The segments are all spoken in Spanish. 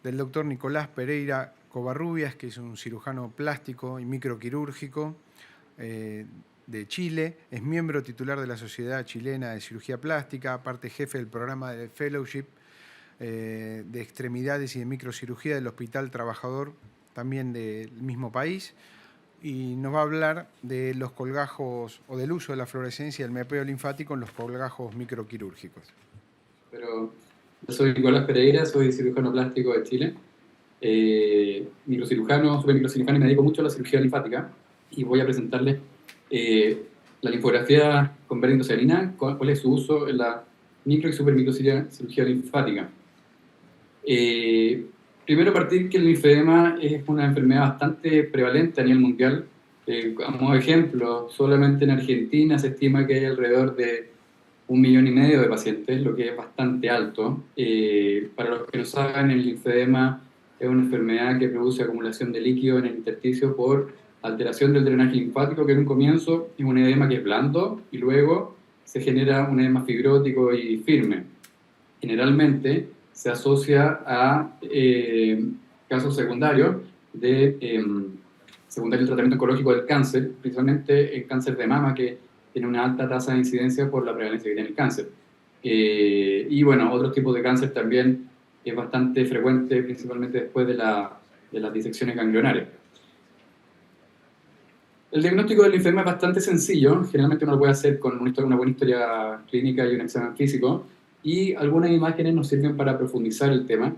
del doctor Nicolás Pereira Covarrubias, que es un cirujano plástico y microquirúrgico de Chile. Es miembro titular de la Sociedad Chilena de Cirugía Plástica, aparte jefe del programa de Fellowship de Extremidades y de Microcirugía del Hospital Trabajador, también del mismo país. Y nos va a hablar de los colgajos o del uso de la fluorescencia y el mapeo linfático en los colgajos microquirúrgicos. Pero yo soy Nicolás Pereira, soy cirujano plástico de Chile, microcirujano, supermicrocirujano, y me dedico mucho a la cirugía linfática, y voy a presentarles la linfografía con beta-indocianina, cuál es su uso en la micro y supermicrocirugía linfática. Primero partir que el linfedema es una enfermedad bastante prevalente a nivel mundial. Como ejemplo, solamente en Argentina se estima que hay alrededor de 1,5 millones de pacientes, lo que es bastante alto. Para los que no saben, el linfedema es una enfermedad que produce acumulación de líquido en el intersticio por alteración del drenaje linfático, que en un comienzo es un edema que es blando y luego se genera un edema fibrótico y firme. Generalmente se asocia a casos secundarios secundario al tratamiento oncológico del cáncer, principalmente el cáncer de mama, que tiene una alta tasa de incidencia por la prevalencia que tiene el cáncer. Y bueno, otros tipos de cáncer también es bastante frecuente, principalmente después de las disecciones ganglionares. El diagnóstico del linfedema es bastante sencillo, generalmente uno lo puede hacer con una buena historia clínica y un examen físico, y algunas imágenes nos sirven para profundizar el tema.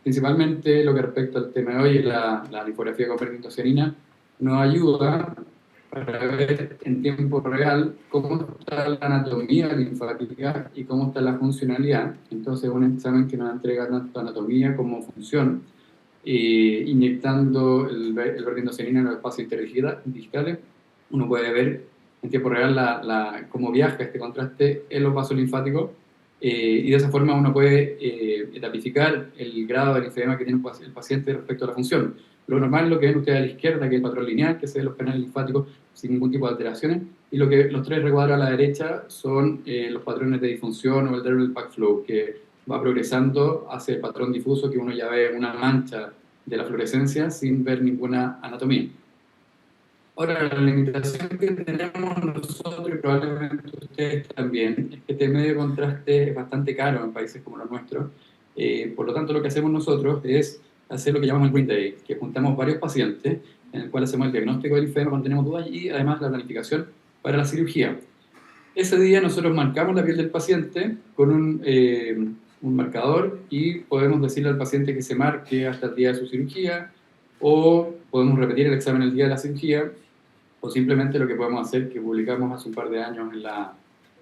Principalmente lo que respecta al tema de hoy, la linfografía con beta-indocianina, nos ayuda para ver en tiempo real cómo está la anatomía linfática y cómo está la funcionalidad. Entonces, un examen que nos entrega tanto anatomía como función, inyectando el beta-indocianina en los espacios interdigitales, uno puede ver en tiempo real cómo viaja este contraste en los vasos linfáticos, y de esa forma uno puede etapificar el grado de linfedema que tiene el paciente respecto a la función. Lo normal es lo que ven ustedes a la izquierda, que es el patrón lineal, que se ve los canales linfáticos sin ningún tipo de alteraciones, y los tres recuadros a la derecha son los patrones de disfunción o el diurnal backflow, que va progresando hacia el patrón difuso, que uno ya ve una mancha de la fluorescencia sin ver ninguna anatomía. Ahora, la limitación que tenemos nosotros, y probablemente ustedes también, es que este medio de contraste es bastante caro en países como los nuestros. Por lo tanto, lo que hacemos nosotros es hacer lo que llamamos el Green Day, que juntamos varios pacientes, en el cual hacemos el diagnóstico del linfedema cuando tenemos dudas, y además la planificación para la cirugía. Ese día nosotros marcamos la piel del paciente con un marcador, y podemos decirle al paciente que se marque hasta el día de su cirugía, o podemos repetir el examen el día de la cirugía, o simplemente lo que podemos hacer, que publicamos hace un par de años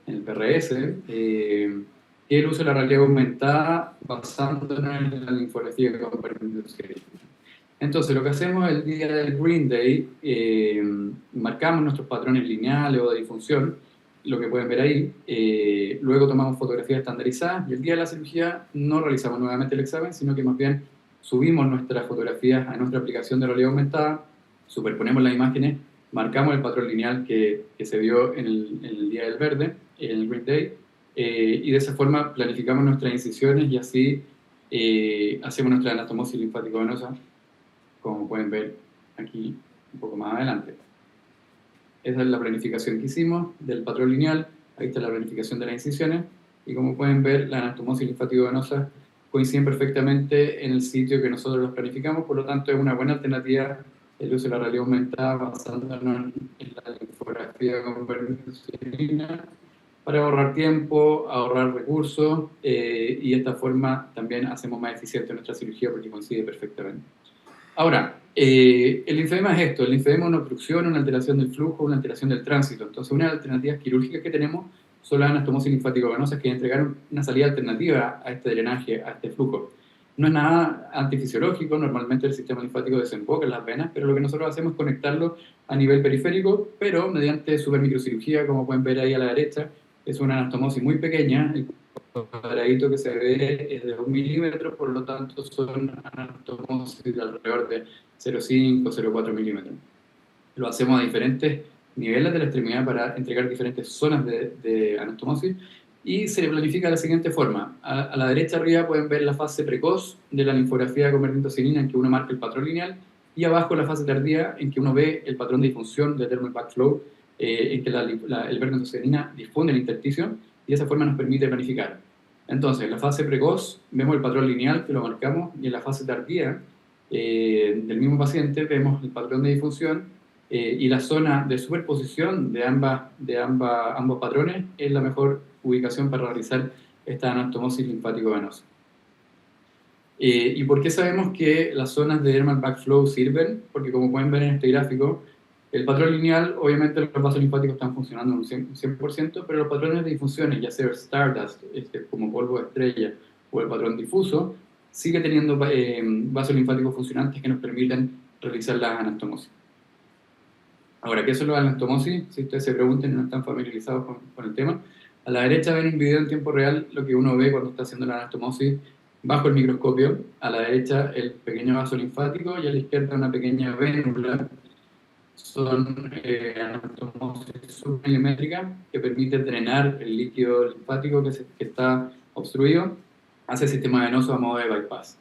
en el PRS, que es el uso de la realidad aumentada basándonos en la linfografía con beta-indocianina. Entonces, lo que hacemos el día del Green Day, marcamos nuestros patrones lineales o de disfunción, lo que pueden ver ahí, luego tomamos fotografías estandarizadas, y el día de la cirugía no realizamos nuevamente el examen, sino que más bien subimos nuestras fotografías a nuestra aplicación de realidad aumentada, superponemos las imágenes, marcamos el patrón lineal que se vio en el día del verde, en el Green Day, y de esa forma planificamos nuestras incisiones, y así hacemos nuestra anastomosis linfático-venosa, como pueden ver aquí un poco más adelante. Esa es la planificación que hicimos del patrón lineal. Ahí está la planificación de las incisiones, y como pueden ver, la anastomosis linfático-venosa coinciden perfectamente en el sitio que nosotros los planificamos. Por lo tanto, es una buena alternativa el uso de la realidad aumentada basándonos en la linfografía con beta-indocianina para ahorrar tiempo, ahorrar recursos, y de esta forma también hacemos más eficiente nuestra cirugía, porque coincide perfectamente. Ahora, el linfedema es esto: el linfedema es una obstrucción, una alteración del flujo, una alteración del tránsito. Entonces, una de las alternativas quirúrgicas que tenemos son las anastomosis linfático-venosas, que entregaron una salida alternativa a este drenaje, a este flujo. No es nada antifisiológico, normalmente el sistema linfático desemboca en las venas, pero lo que nosotros hacemos es conectarlo a nivel periférico, pero mediante supermicrocirugía, como pueden ver ahí a la derecha. Es una anastomosis muy pequeña, el cuadradito que se ve es de 1 milímetro, por lo tanto son anastomosis de alrededor de 0,5 o 0,4 milímetros. Lo hacemos a diferentes niveles de la extremidad para entregar diferentes zonas de anastomosis, y se le planifica de la siguiente forma. A la derecha arriba pueden ver la fase precoz de la linfografía de convertitocinina, en que uno marca el patrón lineal, y abajo la fase tardía, en que uno ve el patrón de difusión de dermal backflow, en que el vermetocinina difunde el intersticio, y de esa forma nos permite planificar. Entonces, en la fase precoz vemos el patrón lineal, que lo marcamos, y en la fase tardía del mismo paciente vemos el patrón de difusión, y la zona de superposición de ambos patrones es la mejor ubicación para realizar esta anastomosis linfático-venosa. ¿Y por qué sabemos que las zonas de dermal backflow sirven? Porque como pueden ver en este gráfico, el patrón lineal, obviamente los vasos linfáticos están funcionando en un 100%, pero los patrones de difusiones, ya sea Stardust, como polvo de estrella, o el patrón difuso, sigue teniendo vasos linfáticos funcionantes que nos permiten realizar las anastomosis. Ahora, ¿qué es la anastomosis? Si ustedes se preguntan y no están familiarizados con el tema, a la derecha ven un video en tiempo real lo que uno ve cuando está haciendo la anastomosis bajo el microscopio. A la derecha el pequeño vaso linfático y a la izquierda una pequeña vénula. Son anastomosis submilimétricas que permiten drenar el líquido linfático que está obstruido hacia el sistema venoso a modo de bypass.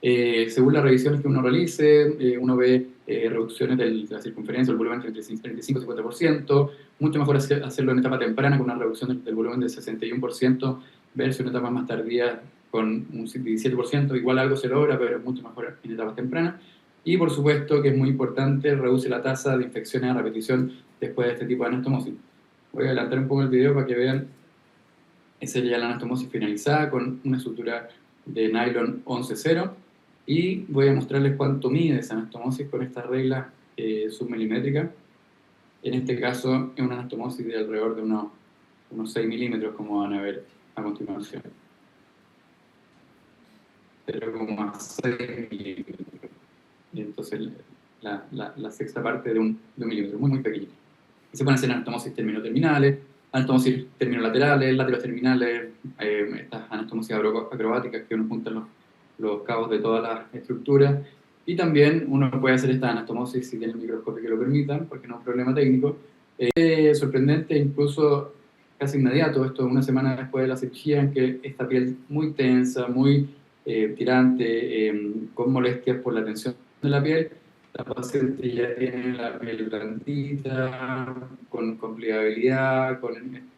Según las revisiones que uno realice, uno ve reducciones de la circunferencia, el volumen entre 35 y 50%, mucho mejor hacerlo en etapa temprana con una reducción del volumen del 61%, versus en etapas más tardías con un 17%, igual algo se logra, pero es mucho mejor en etapas tempranas. Y por supuesto que es muy importante, reduce la tasa de infecciones a repetición después de este tipo de anastomosis. Voy a adelantar un poco el video para que vean. Esa es ya la anastomosis finalizada con una sutura de nylon 11-0. Y voy a mostrarles cuánto mide esa anastomosis con esta regla submilimétrica. En este caso es una anastomosis de alrededor de unos 6 milímetros, como van a ver a continuación. 0,6 milímetros. Y entonces la sexta parte de un milímetro, muy pequeñito. Y se pueden hacer anastomosis terminoterminales, anastomosis terminolaterales, lateroterminales, estas anastomosis acrobáticas que uno junta los cabos de todas las estructuras. Y también uno puede hacer esta anastomosis si tiene el microscopio que lo permitan, porque no es un problema técnico. Sorprendente, incluso casi inmediato, esto una semana después de la cirugía, en que esta piel muy tensa, muy tirante, con molestias por la tensión de la piel, la paciente ya tiene la piel blandita, con pliabilidad, con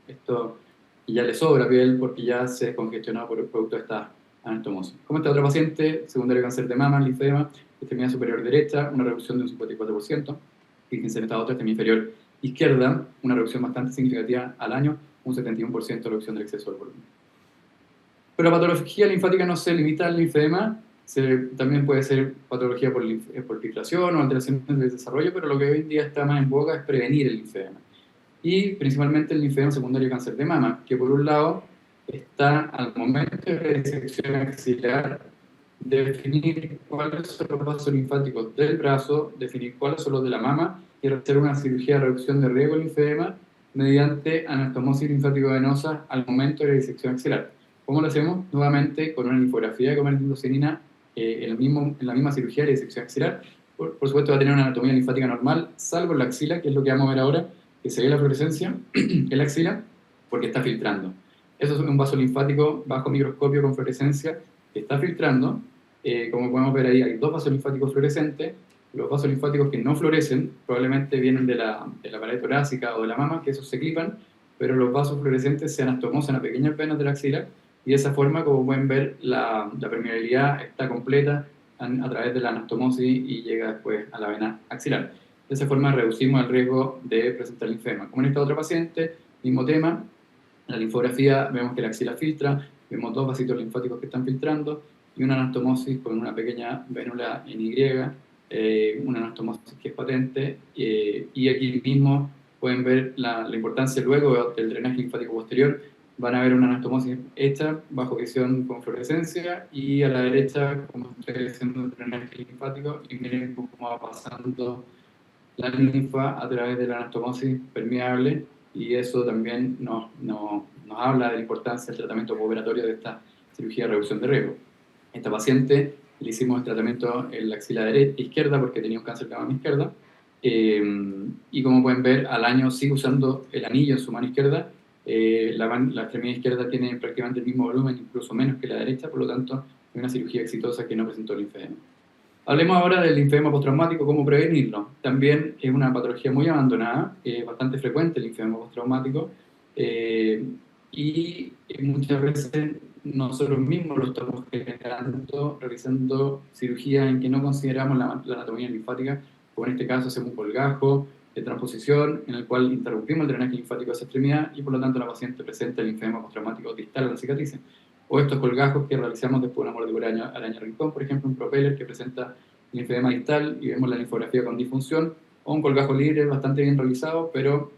esto, y ya le sobra piel porque ya se descongestionó por el producto de esta anastomosis. Como esta otra paciente, secundario cáncer de mama, linfedema, extremidad superior derecha, una reducción de un 54%, fíjense en esta otra, extremidad inferior izquierda, una reducción bastante significativa al año, un 71% de reducción del exceso del volumen. Pero la patología linfática no se limita al linfedema, también puede ser patología por filtración o alteraciones del desarrollo, pero lo que hoy en día está más en boga es prevenir el linfedema. Y principalmente el linfedema secundario cáncer de mama, que por un lado está al momento de la disección axilar, definir cuáles son los vasos linfáticos del brazo, definir cuáles son los de la mama y hacer una cirugía de reducción de riesgo del linfedema mediante anastomosis linfático-venosa al momento de la disección axilar. ¿Cómo lo hacemos? Nuevamente con una linfografía de convertitocinina en la misma cirugía de disección axilar. Por supuesto va a tener una anatomía linfática normal, salvo en la axila, que es lo que vamos a ver ahora, que se ve la fluorescencia en la axila, porque está filtrando. Eso es un vaso linfático bajo microscopio con fluorescencia que está filtrando. Como podemos ver ahí, hay dos vasos linfáticos fluorescentes. Los vasos linfáticos que no fluorescen probablemente vienen de la pared torácica o de la mama, que esos se clipan, pero los vasos fluorescentes se anastomosan a pequeñas venas de la axila, y de esa forma, como pueden ver, la permeabilidad está completa a través de la anastomosis y llega después a la vena axilar. De esa forma reducimos el riesgo de presentar linfedema. Como en esta otra paciente, mismo tema, en la linfografía vemos que la axila filtra, vemos dos vasitos linfáticos que están filtrando y una anastomosis con una pequeña vénula en Y, una anastomosis que es patente, y aquí mismo pueden ver la importancia luego del drenaje linfático posterior. Van a ver una anastomosis hecha bajo visión con fluorescencia y a la derecha, como estoy haciendo un drenaje linfático, y miren cómo va pasando la linfa a través de la anastomosis permeable, y eso también nos habla de la importancia del tratamiento operatorio de esta cirugía de reducción de riesgo. Esta paciente le hicimos el tratamiento en la axila izquierda porque tenía un cáncer de mama izquierda, y como pueden ver, al año sigue usando el anillo en su mano izquierda, la extremidad izquierda tiene prácticamente el mismo volumen, incluso menos que la derecha, por lo tanto, es una cirugía exitosa que no presentó linfedema. Hablemos ahora del linfedema postraumático, cómo prevenirlo. También es una patología muy abandonada, es bastante frecuente el linfedema postraumático, y muchas veces nosotros mismos lo estamos generando, realizando cirugías en que no consideramos la anatomía linfática, como en este caso hacemos un colgajo de transposición en el cual interrumpimos el drenaje linfático a esa extremidad y por lo tanto la paciente presenta el linfedema postraumático distal a la cicatriz. O estos colgajos que realizamos después de una mordedura araña rincón, por ejemplo, un propeller que presenta linfedema distal y vemos la linfografía con disfunción, o un colgajo libre bastante bien realizado, pero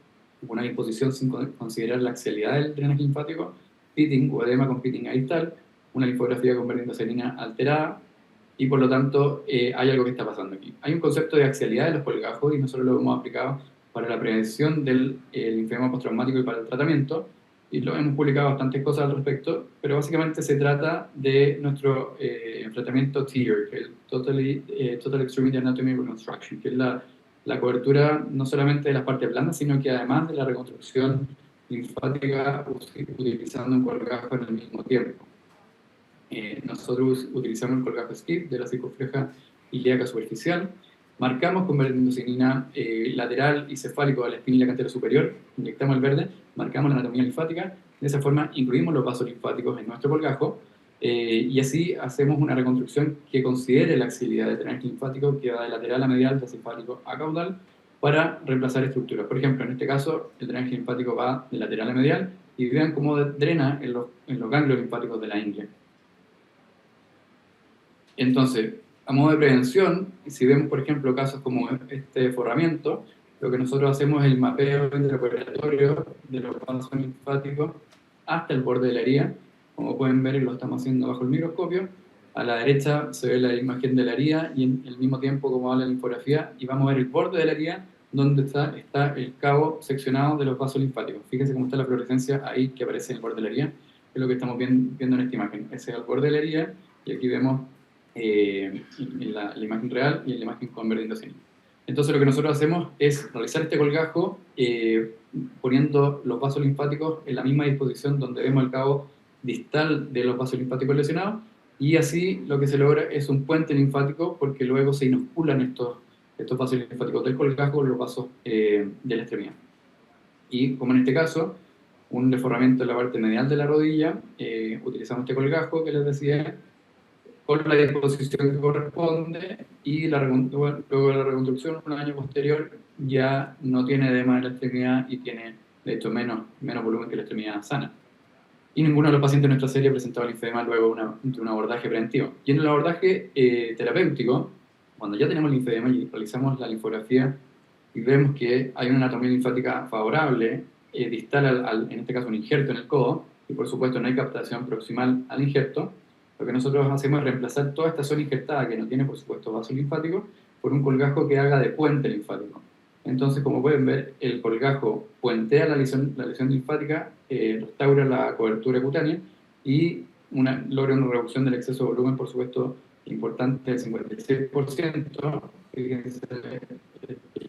una disposición sin considerar la axialidad del drenaje linfático, pitting o edema con pitting distal, una linfografía con verdiginoserina alterada, y por lo tanto hay algo que está pasando aquí. Hay un concepto de axialidad de los colgajos y nosotros lo hemos aplicado para la prevención del linfedema postraumático y para el tratamiento, y lo hemos publicado bastantes cosas al respecto, pero básicamente se trata de nuestro tratamiento TEER, que es el Total Extremity Anatomy Reconstruction, que es la cobertura no solamente de las partes blandas, sino que además de la reconstrucción linfática utilizando un colgajo en el mismo tiempo. Nosotros utilizamos el colgajo SCIP de la circunfleja ilíaca superficial, marcamos con verdiginosenina lateral y cefálico de la espina ilíaca anterior superior, inyectamos el verde, marcamos la anatomía linfática, de esa forma incluimos los vasos linfáticos en nuestro colgajo y así hacemos una reconstrucción que considere la axialidad del drenaje linfático que va de lateral a medial, de cefálico a caudal, para reemplazar estructuras. Por ejemplo, en este caso, el drenaje linfático va de lateral a medial y vean cómo drena en los ganglios linfáticos de la ingle. Entonces, a modo de prevención, si vemos, por ejemplo, casos como este forramiento, lo que nosotros hacemos es el mapeo intraoperatorio de los vasos linfáticos hasta el borde de la herida. Como pueden ver, lo estamos haciendo bajo el microscopio. A la derecha se ve la imagen de la herida y en el mismo tiempo como va la linfografía, y vamos a ver el borde de la herida donde está el cabo seccionado de los vasos linfáticos. Fíjense cómo está la fluorescencia ahí que aparece en el borde de la herida, que es lo que estamos viendo en esta imagen. Ese es el borde de la herida y aquí vemos la imagen real y la imagen con verdiginosenina. Entonces lo que nosotros hacemos es realizar este colgajo poniendo los vasos linfáticos en la misma disposición donde vemos el cabo distal de los vasos linfáticos lesionados, y así lo que se logra es un puente linfático porque luego se inoculan estos vasos linfáticos del colgajo los vasos de la extremidad. Y como en este caso, un deforramiento en la parte medial de la rodilla, utilizamos este colgajo que les decía, con la disposición que corresponde, y luego de la reconstrucción, un año posterior, ya no tiene edema en la extremidad y tiene, de hecho, menos volumen que la extremidad sana. Y ninguno de los pacientes de nuestra serie presentaba linfedema luego de un abordaje preventivo. Y en el abordaje terapéutico, cuando ya tenemos linfedema y realizamos la linfografía y vemos que hay una anatomía linfática favorable, distal en este caso un injerto en el codo, y por supuesto no hay captación proximal al injerto, lo que nosotros hacemos es reemplazar toda esta zona injertada que no tiene, por supuesto, vaso linfático, por un colgajo que haga de puente linfático. Entonces, como pueden ver, el colgajo puentea la lesión linfática, restaura la cobertura cutánea y logra una reducción del exceso de volumen, por supuesto, importante del 56%. Fíjense,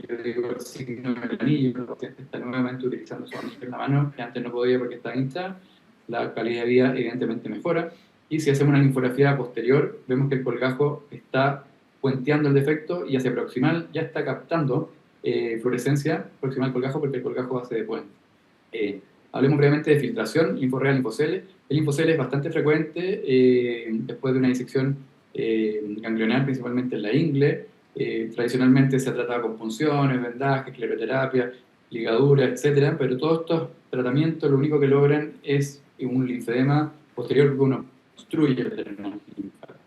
yo digo el signo del anillo, el paciente está nuevamente utilizando su anillo en la mano, que antes no podía porque estaba hinchada. La calidad de vida evidentemente mejora. Y si hacemos una linfografía posterior, vemos que el colgajo está puenteando el defecto y hacia proximal ya está captando fluorescencia proximal al colgajo porque el colgajo hace de puente. Hablemos brevemente de filtración, linforrea, linfocele. El linfocele es bastante frecuente después de una disección ganglionar, principalmente en la ingle. Tradicionalmente se ha tratado con punciones, vendajes, escleroterapia, ligadura, etc. Pero todos estos tratamientos lo único que logran es un linfedema posterior porque uno obstruye el drenaje linfático.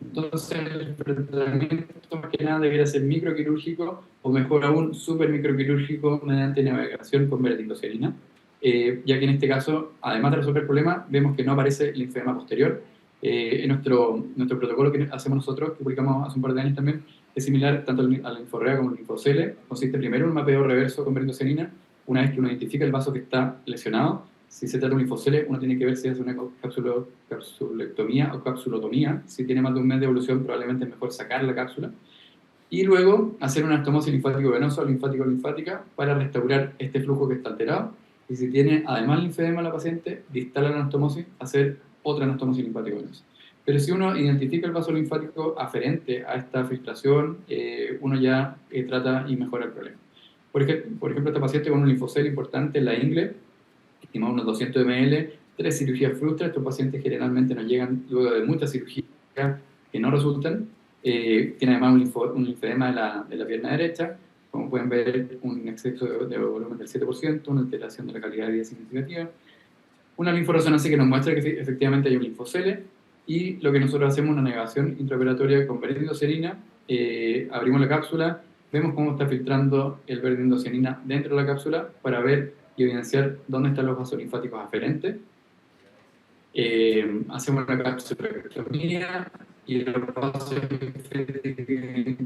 Entonces el tratamiento más que nada debería ser microquirúrgico o mejor aún super microquirúrgico mediante navegación con verdiginoserina, ya que en este caso, además de resolver el problema, vemos que no aparece linfedema posterior. En nuestro protocolo que hacemos nosotros, que publicamos hace un par de años también, es similar tanto a la linforrea como al linfocele. Consiste primero en un mapeo reverso con verdiginoserina. Una vez que uno identifica el vaso que está lesionado, si se trata de un linfocele, uno tiene que ver si hace una capsulectomía o capsulotomía. Si tiene más de un mes de evolución, probablemente es mejor sacar la cápsula. Y luego hacer una anastomosis linfático-venosa o linfático-linfática para restaurar este flujo que está alterado. y si tiene además linfedema la paciente, distal a la anastomosis, hacer otra anastomosis linfático-venosa. Pero si uno identifica el vaso linfático aferente a esta filtración, uno ya trata y mejora el problema. Por ejemplo, esta paciente con un linfocele importante en la ingle, estimado unos 200 ml, 3 cirugías frustras. Estos pacientes generalmente nos llegan luego de muchas cirugías que no resultan. Tiene además un linfedema de la pierna derecha, como pueden ver, un exceso de volumen del 7%, una alteración de la calidad de vida significativa, una linforesonancia que nos muestra que efectivamente hay un linfocele, y lo que nosotros hacemos es una negación intraoperatoria con verdidocerina. Abrimos la cápsula, vemos cómo está filtrando el verdidocerina dentro de la cápsula para ver y evidenciar dónde están los vasos linfáticos aferentes. Hacemos una capsuloctomía y los vasos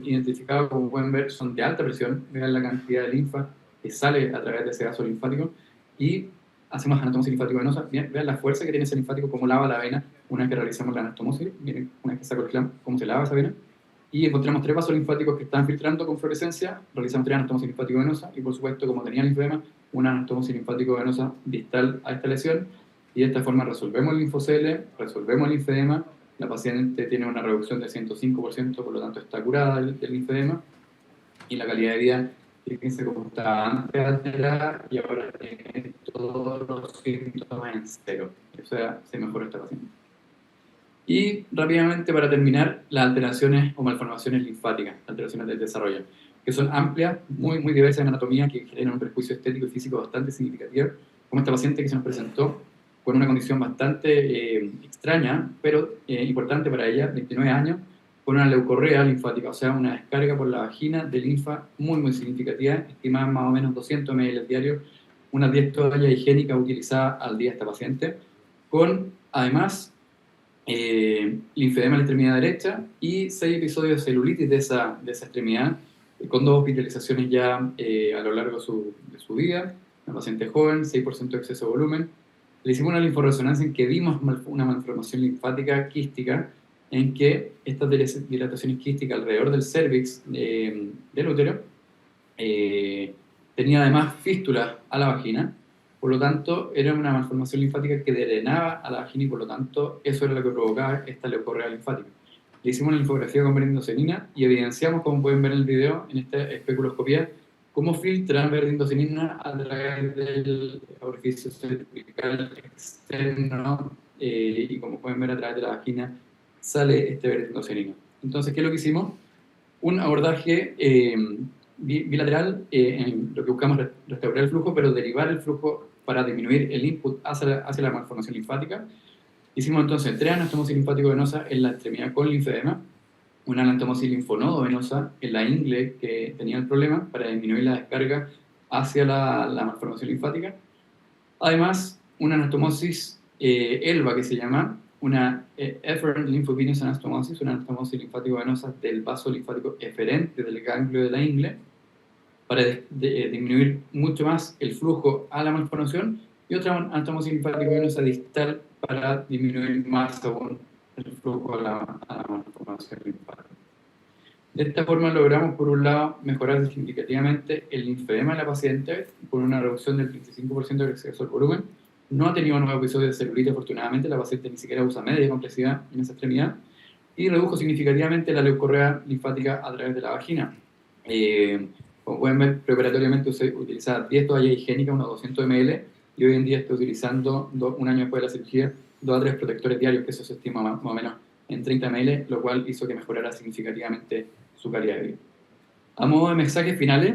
identificados, como pueden ver, son de alta presión. Vean la cantidad de linfa que sale a través de ese vaso linfático, y hacemos anastomosis linfático-venosa. Vean la fuerza que tiene ese linfático, cómo lava la vena una vez que realizamos la anastomosis. Miren, una vez que saco el clamp, cómo se lava esa vena. Y encontramos 3 vasos linfáticos que están filtrando con fluorescencia. Realizamos 3 anastomosis linfático-venosa, y por supuesto, como tenía linfedema, una anastomosis linfático-venosa distal a esta lesión. Y de esta forma resolvemos el linfocele, resolvemos el linfedema. La paciente tiene una reducción de 105%, por lo tanto está curada del linfedema. Y la calidad de vida, fíjense cómo está antes alterada y ahora tiene todos los síntomas en cero. O sea, se mejoró esta paciente. Y rápidamente, para terminar, las alteraciones o malformaciones linfáticas, alteraciones del desarrollo, que son amplias, muy diversas en anatomía, que generan un prejuicio estético y físico bastante significativo, como esta paciente que se nos presentó con una condición bastante extraña, pero importante para ella, 29 años, con una leucorrea linfática, o sea, una descarga por la vagina de linfa muy significativa, estimada más o menos 200 ml diarios, unas 10 toallas higiénicas utilizadas al día esta paciente, con además linfedema en la extremidad derecha y 6 episodios de celulitis de esa extremidad, con 2 hospitalizaciones ya a lo largo de su vida. Una paciente joven, 6% de exceso de volumen. Le hicimos una linforesonancia en que vimos una malformación linfática quística, en que estas dilataciones quísticas alrededor del cervix del útero tenía además fístulas a la vagina. Por lo tanto, era una malformación linfática que drenaba a la vagina, y por lo tanto eso era lo que provocaba esta leucorrea linfática. Le hicimos una linfografía con verdidocerina y evidenciamos, como pueden ver en el video, en esta especuloscopía, cómo filtra verdidocerina a través del orificio cervical externo, y como pueden ver, a través de la vagina sale este verdidocerina. Entonces, ¿qué es lo que hicimos? Un abordaje bilateral, en lo que buscamos es restaurar el flujo, pero derivar el flujo para disminuir el input hacia la malformación linfática. Hicimos entonces 3 anastomosis linfático-venosa en la extremidad con linfedema, una anastomosis linfonodo-venosa en la ingle que tenía el problema para disminuir la descarga hacia la malformación linfática. Además, una anastomosis ELVA, que se llama una efferent lymphovenous anastomosis, una anastomosis linfático-venosa del vaso linfático eferente del ganglio de la ingle, para disminuir mucho más el flujo a la malformación, y otra anastomosis linfático-venosa distal para disminuir más aún el flujo a la malformación linfática. De esta forma logramos, por un lado, mejorar significativamente el linfedema de la paciente con una reducción del 35% del exceso del volumen. No ha tenido nuevos episodios de celulitis, afortunadamente. La paciente ni siquiera usa media complejidad en esa extremidad, y redujo significativamente la leucorrea linfática a través de la vagina. Como pueden ver, preoperatoriamente se utilizaba 10 toallas higiénicas, unos 200 ml, y hoy en día estoy utilizando, un año después de la cirugía, 2 a 3 protectores diarios, que eso se estima más o menos en 30 ml, lo cual hizo que mejorara significativamente su calidad de vida. A modo de mensajes finales,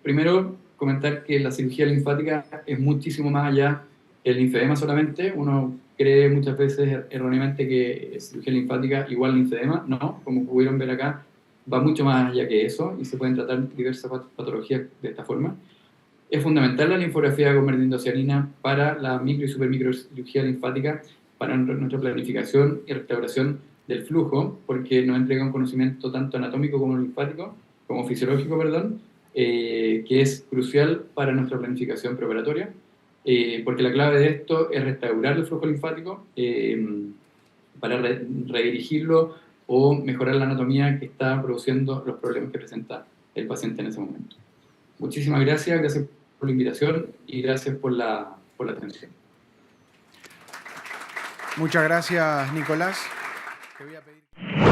primero comentar que la cirugía linfática es muchísimo más allá del linfedema solamente. Uno cree muchas veces erróneamente que cirugía linfática igual linfedema. No, como pudieron ver acá, va mucho más allá que eso, y se pueden tratar diversas patologías de esta forma. Es fundamental la linfografía con verdidocerina para la micro y supermicrocirugía linfática, para nuestra planificación y restauración del flujo, porque nos entrega un conocimiento tanto anatómico como linfático, como fisiológico, perdón, que es crucial para nuestra planificación preoperatoria, porque la clave de esto es restaurar el flujo linfático para redirigirlo o mejorar la anatomía que está produciendo los problemas que presenta el paciente en ese momento. Muchísimas gracias por por la invitación y gracias por la atención. Muchas gracias, Nicolás. Te voy a pedir...